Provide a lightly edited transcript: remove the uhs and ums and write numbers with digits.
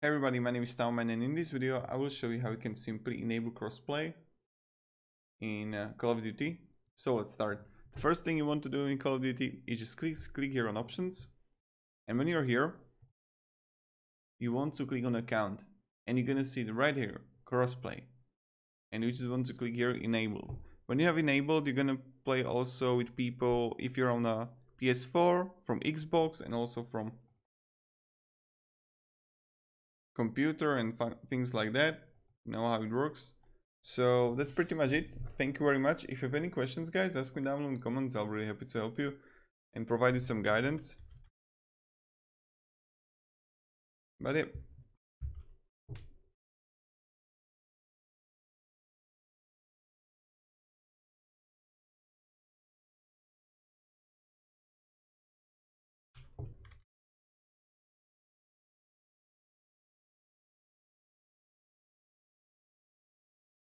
Hey everybody, my name is TaoMan, and in this video I will show you how you can simply enable crossplay in Call of Duty. So let's start. The first thing you want to do in Call of Duty is just click here on options, and when you're here you want to click on account, and you're gonna see it right here, crossplay, and you just want to click here enable. When you have enabled, you're gonna play also with people if you're on a PS4, from Xbox, and also from computer and things like that. You know how it works. So that's pretty much it. Thank you very much. If you have any questions, guys, ask me down in the comments. I'll be really happy to help you and provide you some guidance. But yeah.